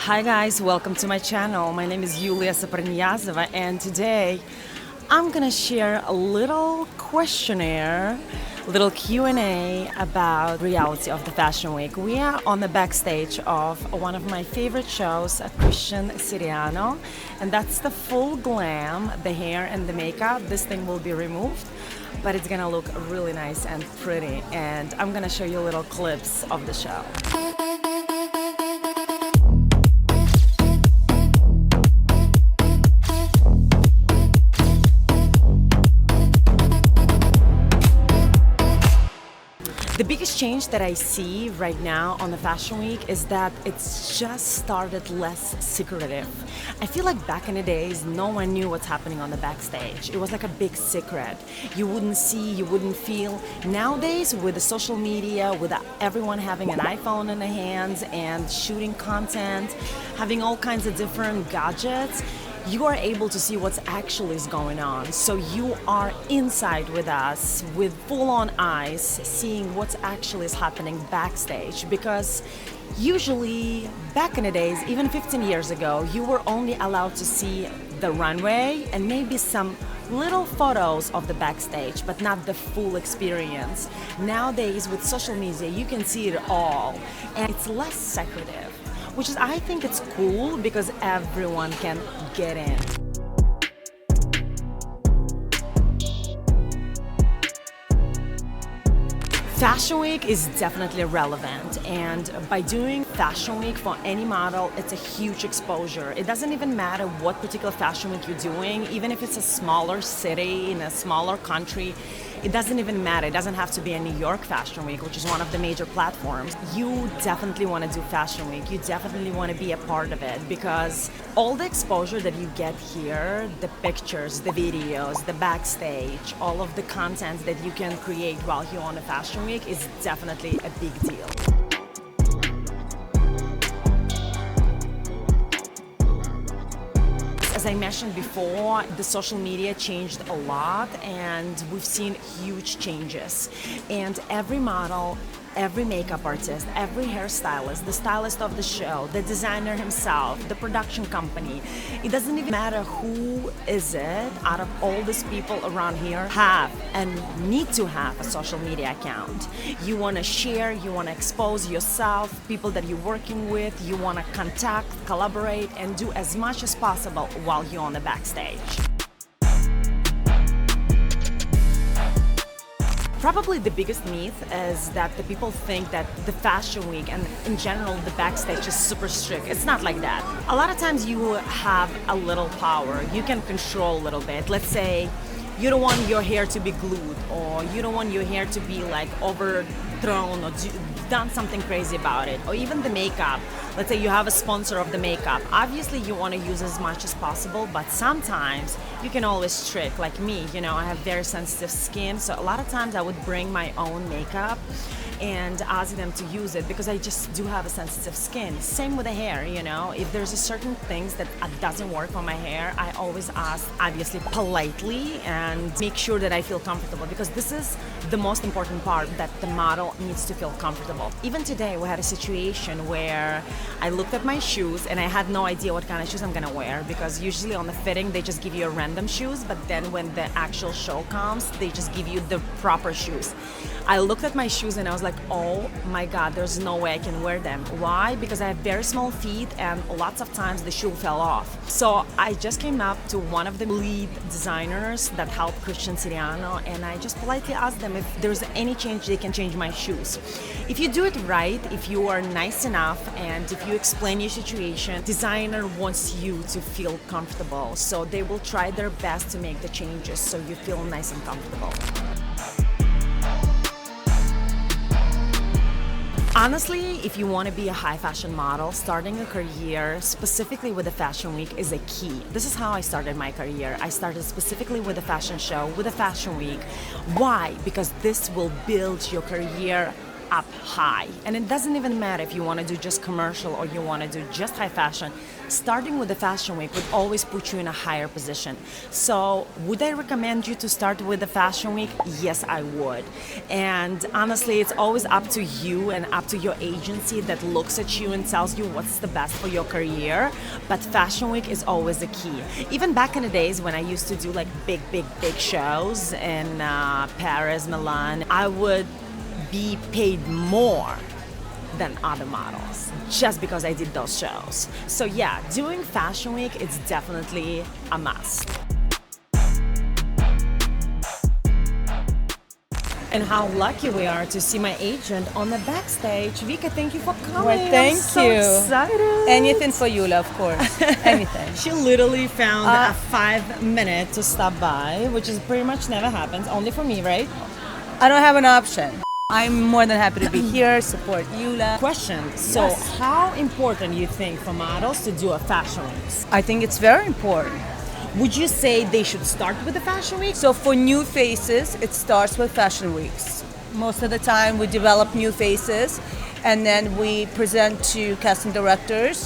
Hi guys, welcome to my channel. My name is Yulia Saparnyazova and today I'm gonna share a little questionnaire, little Q&A about reality of the Fashion Week. We are on the backstage of one of my favorite shows, Christian Siriano, and that's the full glam, the hair and the makeup. This thing will be removed, but it's gonna look really nice and pretty, and I'm gonna show you little clips of the show. The biggest change that I see right now on the Fashion Week is that it's just started less secretive. I feel like back in the days, no one knew what's happening on the backstage. It was like a big secret. You wouldn't see, you wouldn't feel. Nowadays, with the social media, with everyone having an iPhone in their hands and shooting content, having all kinds of different gadgets, you are able to see what's actually is going on. So you are inside with us with full-on eyes, seeing what's actually is happening backstage. Because usually back in the days, even 15 years ago, you were only allowed to see the runway and maybe some little photos of the backstage, but not the full experience. Nowadays with social media, you can see it all, and it's less secretive, which is, I think it's cool because everyone can get in. Fashion Week is definitely relevant, and by doing Fashion Week for any model, it's a huge exposure. It doesn't even matter what particular Fashion Week you're doing, even if it's a smaller city in a smaller country. It doesn't even matter. It doesn't have to be a New York Fashion Week, which is one of the major platforms. You definitely want to do Fashion Week. You definitely want to be a part of it because all the exposure that you get here, the pictures, the videos, the backstage, all of the content that you can create while you're on a Fashion Week is definitely a big deal. As I mentioned before, the social media changed a lot and we've seen huge changes. And every model, every makeup artist, every hairstylist, the stylist of the show, the designer himself, the production company, it doesn't even matter who is it out of all these people around here have and need to have a social media account. You want to share, you want to expose yourself, people that you're working with, you want to contact, collaborate, and do as much as possible while you're on the backstage. Probably the biggest myth is that the people think that the Fashion Week and in general the backstage is super strict. It's not like that. A lot of times you have a little power. You can control a little bit. Let's say you don't want your hair to be glued, or you don't want your hair to be like overthrown or done something crazy about it, or even the makeup. Let's say you have a sponsor of the makeup. Obviously you want to use as much as possible, but sometimes you can always trick, like me, you know, I have very sensitive skin, so a lot of times I would bring my own makeup and ask them to use it because I just do have a sensitive skin. Same with the hair, you know, if there's a certain things that doesn't work on my hair, I always ask, obviously politely, and make sure that I feel comfortable, because this is the most important part, that the model needs to feel comfortable. Even today we had a situation where I looked at my shoes and I had no idea what kind of shoes I'm gonna wear, because usually on the fitting they just give you a random shoes, but then when the actual show comes they just give you the proper shoes. I looked at my shoes and I was like, oh my god, there's no way I can wear them. Why? Because I have very small feet and lots of times the shoe fell off. So I just came up to one of the lead designers that helped Christian Siriano, and I just politely asked them if there's any change they can change my shoes. If you do it right, if you are nice enough and if you explain your situation, designer wants you to feel comfortable, so they will try their best to make the changes so you feel nice and comfortable. Honestly, if you want to be a high fashion model, starting a career specifically with the Fashion Week is a key. This is how I started my career. I started specifically with a fashion show, with a Fashion Week. Why? Because this will build your career up high. And it doesn't even matter if you want to do just commercial or you want to do just high fashion. Starting with the fashion week would always put you in a higher position. So would I recommend you to start with the fashion week? Yes, I would. And honestly, it's always up to you and up to your agency that looks at you and tells you what's the best for your career. But fashion week is always the key. Even back in the days when I used to do like big shows in Paris, Milan, I would be paid more than other models just because I did those shows. So yeah, doing fashion week is definitely a must. And how lucky we are to see my agent on the backstage. Vika, thank you for coming. Well, thank I'm so you. Excited. Anything for Yula, of course. Anything. She literally found a 5 minute to stop by, which is pretty much never happens, only for me, right? I don't have an option. I'm more than happy to be here, support Yula. Question, so Yes. how important you think for models to do a fashion week? I think it's very important. Would you say they should start with the fashion week? So for new faces, it starts with fashion weeks. Most of the time we develop new faces and then we present to casting directors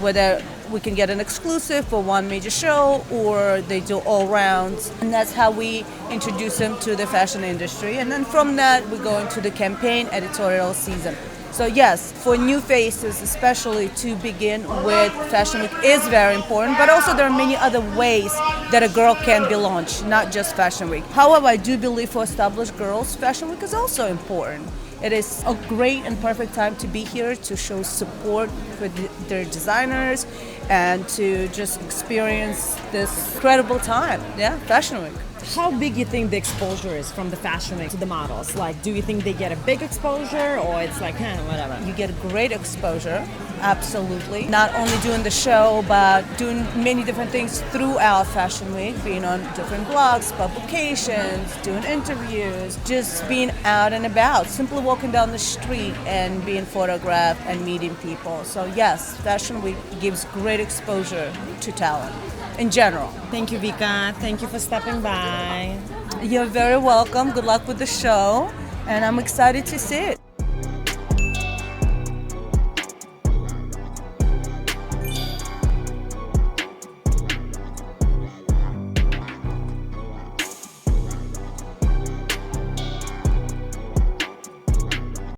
whether we can get an exclusive for one major show or they do all rounds. And that's how we introduce them to the fashion industry. And then from that, we go into the campaign editorial season. So yes, for new faces, especially to begin with Fashion Week is very important, but also there are many other ways that a girl can be launched, not just Fashion Week. However, I do believe for established girls, Fashion Week is also important. It is a great and perfect time to be here to show support for their designers and to just experience this incredible time, Fashion Week. How big you think the exposure is from the fashion week to the models? Like, do you think they get a big exposure or it's like, whatever? You get great exposure, absolutely. Not only doing the show, but doing many different things throughout Fashion Week, being on different blogs, publications, doing interviews, just being out and about, simply walking down the street and being photographed and meeting people. So yes, Fashion Week gives great exposure to talent in general. Thank you, Vika. Thank you for stopping by. You're very welcome. Good luck with the show, and I'm excited to see it.